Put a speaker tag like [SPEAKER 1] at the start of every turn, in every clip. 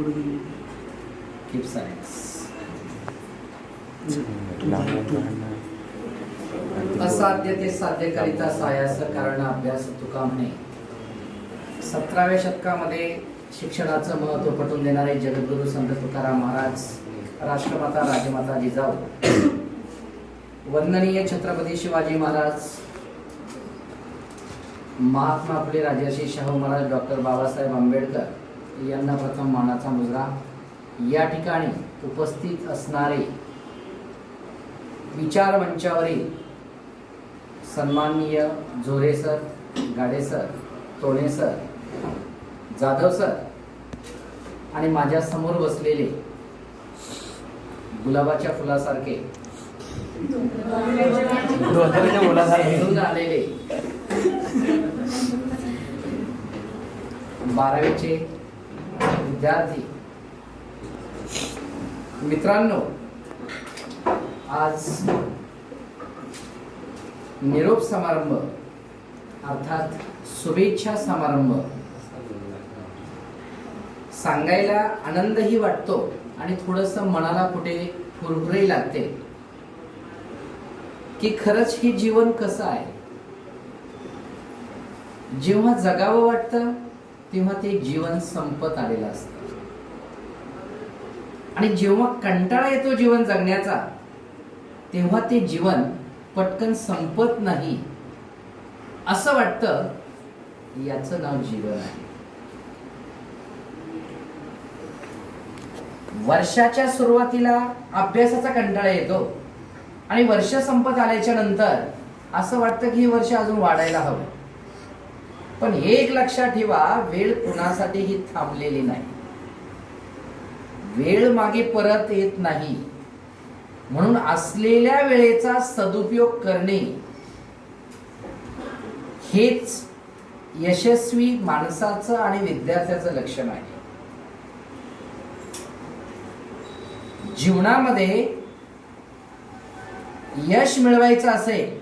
[SPEAKER 1] Keep silence. असाध्य ते साध्य करिता सायास कारण अभ्यास तुका म्हणे. 17व्या शतकामध्ये शिक्षणाचं महत्त्व पटवून देणारे जगद्गुरू संत तुकाराम महाराज, राष्ट्रमाता राजमाता जिजाऊ, वंदनीय छत्रपती शिवाजी महाराज, महात्मा फुले राजर्षी शाहू महाराज, डॉक्टर बाबासाहेब आंबेडकर यांना प्रथम मानाचा मुजरा. या ठिकाणी उपस्थित असणारे विचार मंचावरील सन्माननीय जोरे सर, गाडे सर, तोणे सर, जाधव सर आणि माझ्या समोर बसलेले गुलाबाच्या फुलासारखे आलेले 12वीचे विद्यार्थी मित्रांनो, आज निरोप समारंभ अर्थात शुभेच्छा समारंभ सांगायला आनंदही वाटतो आणि थोडंसं मनाला कुठे फुरफुरही लागते की खरंच हे जीवन कसं आहे. जेव्हा जगावं वाटतं तेव्हा ते जीवन संपत आलेलं असतं आणि जेव्हा कंटाळा येतो जीवन जगण्याचा तेव्हा ते जीवन पटकन संपत नाही असं वाटतं. याचं नाव जीवन आहे. वर्षाच्या सुरुवातीला अभ्यासाचा कंटाळा येतो आणि वर्ष संपत आल्याच्या नंतर असं वाटतं की हे वर्ष अजून वाढायला हवं. पण एक लक्षात ठेवा, वेळ कुणासाठीही थांबलेली नाही. वेळ मागे परत येत नाही. म्हणून असलेल्या वेळेचा सदुपयोग करणे हेच यशस्वी माणसाचं आणि विद्यार्थ्याचं लक्षण आहे. जीवनामध्ये यश मिळवायचं असेल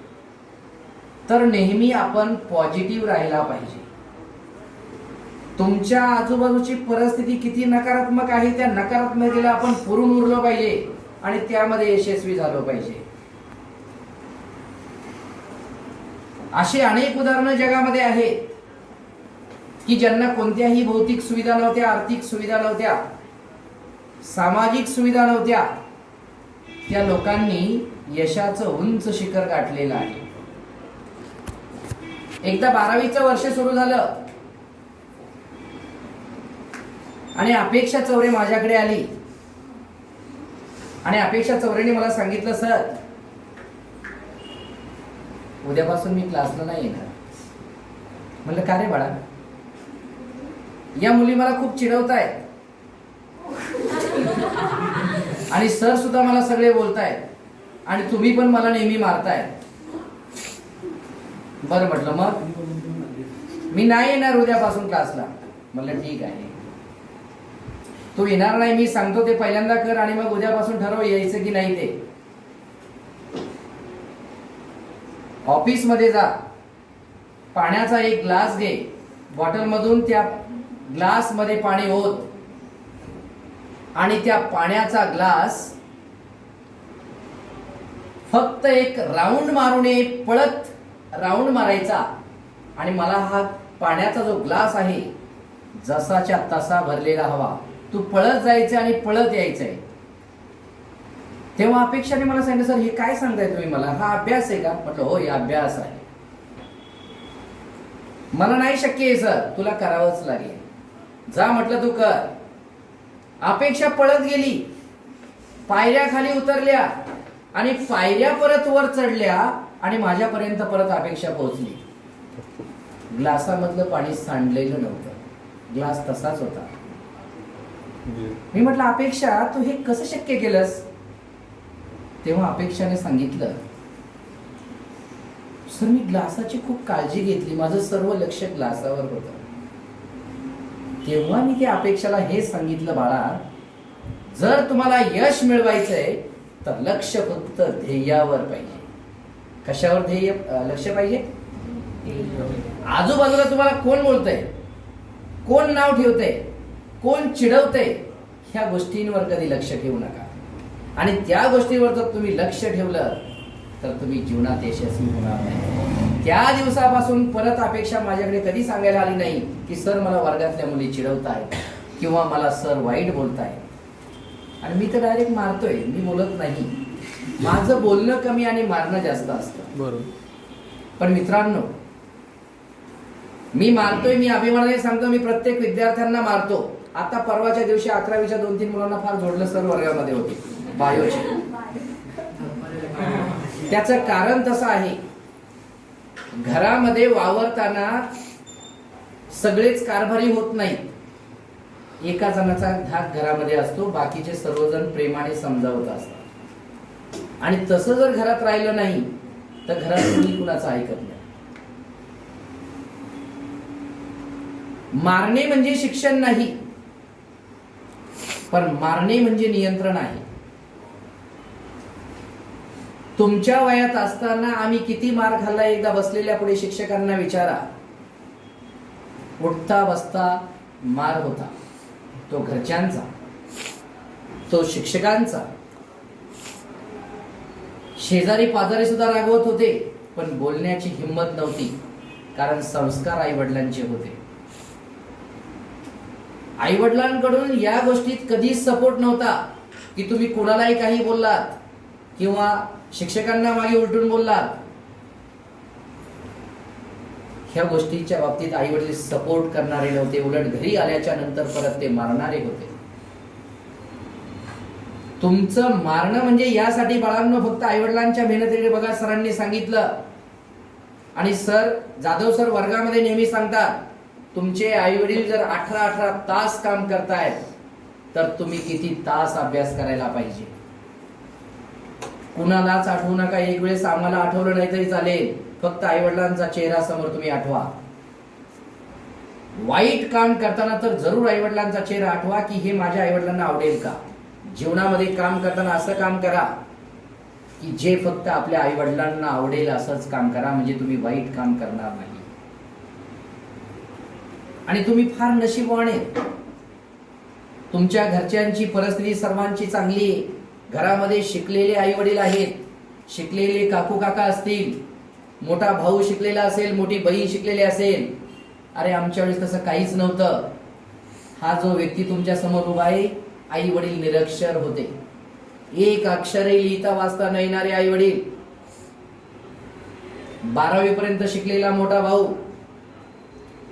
[SPEAKER 1] तर नेहमी आपण पॉझिटिव्ह राहायला पाहिजे. तुमच्या आजूबाजूची परिस्थिती किती नकारात्मक आहे त्या नकारात्मकतेला आपण पुरून उरलो पाहिजे आणि त्यामध्ये यशस्वी झालो पाहिजे. अशी अनेक उदाहरणं जगामध्ये आहेत की ज्यांना कोणत्याही भौतिक सुविधा नव्हत्या, आर्थिक सुविधा नव्हत्या, सामाजिक सुविधा नव्हत्या, त्या लोकांनी यशाचं उंच शिखर गाठलेलं आहे. एकदा 12वीचं वर्ष सुरू झालं आणि अपेक्षा चौरे माझ्याकडे आली आणि अपेक्षा चौरेने मला सांगितलं, सर उद्यापासून मी क्लासला नाही येणार. म्हणलं का रे बाळा? या मुली मला खूप चिडवतायत आणि सर सुद्धा मला सगळे बोलतायत आणि तुम्ही पण मला नेहमी मारताय. बरं म्हटलं, मग मी नाही येणार उद्यापासून क्लासला. म्हणलं ठीक आहे, तू येणार नाही, मी सांगतो ते पहिल्यांदा कर आणि मग उद्यापासून ठरव यायचं की नाही ते. ऑफिस मध्ये जा, पाण्याचा एक ग्लास घे, बॉटल मधून त्या ग्लास मध्ये पाणी ओत आणि त्या पाण्याचा ग्लास फक्त एक राऊंड मारून पळत राऊंड मारायचा आणि मला हा पाण्याचा जो ग्लास आहे जसाच्या तसा भरलेला हवा. तू पळत जायचं आणि पळत यायचंय. तेव्हा अपेक्षाने मला सांगितलं, सर हे काय सांगताय तुम्ही मला, हा अभ्यास आहे का? म्हटलं हो, हे अभ्यास आहे. मला नाही शक्य आहे सर, तुला करावंच लागेल. जा म्हटलं तू कर. अपेक्षा पळत गेली, पायऱ्या खाली उतरल्या आणि पायऱ्या परत वर चढल्या आणि माझ्यापर्यंत परत अपेक्षा पोहोचली. ग्लासामधलं पाणी सांडलेलं नव्हतं, ग्लास तसाच होता. मी म्हटलं, अपेक्षा तू हे कसं शक्य केलंस? तेव्हा अपेक्षाने सांगितलं, सर मी ग्लासाची खूप काळजी घेतली, माझं सर्व लक्ष ग्लासावर होतं. तेव्हा मी त्या अपेक्षाला हे सांगितलं, बाळा जर तुम्हाला यश मिळवायचंय तर लक्ष फक्त ध्येयावर पाहिजे. कशावर ध्येय लक्ष पाहिजे? आजूबाजूला तुम्हाला कोण बोलतंय, कोण नाव ठेवतंय, कोण चिडवतंय, ह्या गोष्टींवर कधी लक्ष ठेवू नका. आणि त्या गोष्टीवर जर तुम्ही लक्ष ठेवलं तर तुम्ही जीवनात यशस्वी होणार नाही. त्या दिवसापासून परत अपेक्षा माझ्याकडे कधी सांगायला आली नाही की सर मला वर्गातल्या मुली चिडवतायत किंवा मला सर वाईट बोलतायत. आणि मी तर डायरेक्ट मारतोय, मी बोलत नाही. माझं बोलणं कमी आणि मारणं जास्त असतं.
[SPEAKER 2] बरोबर.
[SPEAKER 1] पण मित्रांनो, मी मारतोय, मी अभिमानाने सांगतो, मी प्रत्येक विद्यार्थ्यांना मारतो. आता परवाच्या दिवशी 11वीच्या 2-3 मुलांना फार जोडलं सर वर्गामध्ये होते बायोचे. त्याचं कारण तसं आहे, घरामध्ये वावरताना सगळेच कारभारी होत नाहीत. एका जणाचा धाक घरामध्ये असतो, बाकीचे सर्वजण प्रेमाने समजावत असतात. आणि तसं जर घरात राहिलं नाही तर घरात कोणी कुणाचं ऐकत नाही. मारणे म्हणजे शिक्षण नाही, पण मारणे म्हणजे नियंत्रण आहे. तुमच्या वयात असताना आम्ही किती मार खाल्ला एकदा बसलेल्या पुढे शिक्षकांना विचारा. उठता बसता मार होता, तो घरच्यांचा, तो शिक्षकांचा. शेजारी पाजारी सुद्धा रागवत होते, पण बोलण्याची हिंमत नव्हती, कारण संस्कार आई वडिलांचे होते. आई वडिलांकडून या गोष्टीत कधीच सपोर्ट नव्हता की तुम्ही कुणालाही काही बोललात किंवा शिक्षकांना मागे उलटून बोललात. ह्या गोष्टीच्या बाबतीत आई वडील सपोर्ट करणारे नव्हते, उलट घरी आल्याच्या नंतर परत ते मारणारे होते. तुमचं मारणं म्हणजे यासाठी बाळांनो फक्त आई वडिलांच्या मेहनतीकडे बघा. सरांनी सांगितलं आणि सर जाधव सर वर्गामध्ये नेहमी सांगतात, तुमचे आई वडील जर 18 तास काम करतायत तर तुम्ही किती तास अभ्यास करायला पाहिजे. कुणालाच आठवू नका. एक वेळेस आम्हाला आठवलं नाही तरी चालेल, फक्त आई वडिलांचा चेहरा समोर तुम्ही आठवा. वाईट काम करताना तर जरूर आई वडिलांचा चेहरा आठवा की हे माझ्या आई वडिलांना आवडेल का. जीवनामध्ये काम करताना असं काम करा की जे फक्त आपल्या आई वडिलांना आवडेल असंच काम करा, म्हणजे तुम्ही वाईट काम करणार नाही. आणि तुम्ही फार नशीबवान आहे, तुमच्या घरच्यांची परिस्थिती सर्वांची चांगली आहे. घरामध्ये शिकलेले आई वडील आहेत, शिकलेले काकू काका असतील, मोठा भाऊ शिकलेला असेल, मोठी बहीण शिकलेली असेल. अरे आमच्या वेळेस तसं काहीच नव्हतं. हा जो व्यक्ती तुमच्या समोर उभा आहे, आई वडील निरक्षर होते. एक अक्षरही लिहिता वाचता न येणारे आई वडील. 12वी पर्यंत शिकलेला मोठा भाऊ,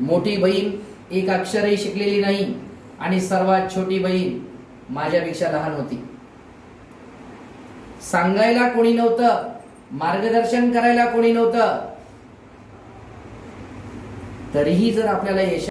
[SPEAKER 1] मोठी बहीण एक अक्षरही शिकलेली नाही, आणि सर्वात छोटी बहीण माझ्यापेक्षा लहान होती. सांगायला कोणी नव्हतं, मार्गदर्शन करायला कोणी नव्हतं. तरीही जर आपल्याला यश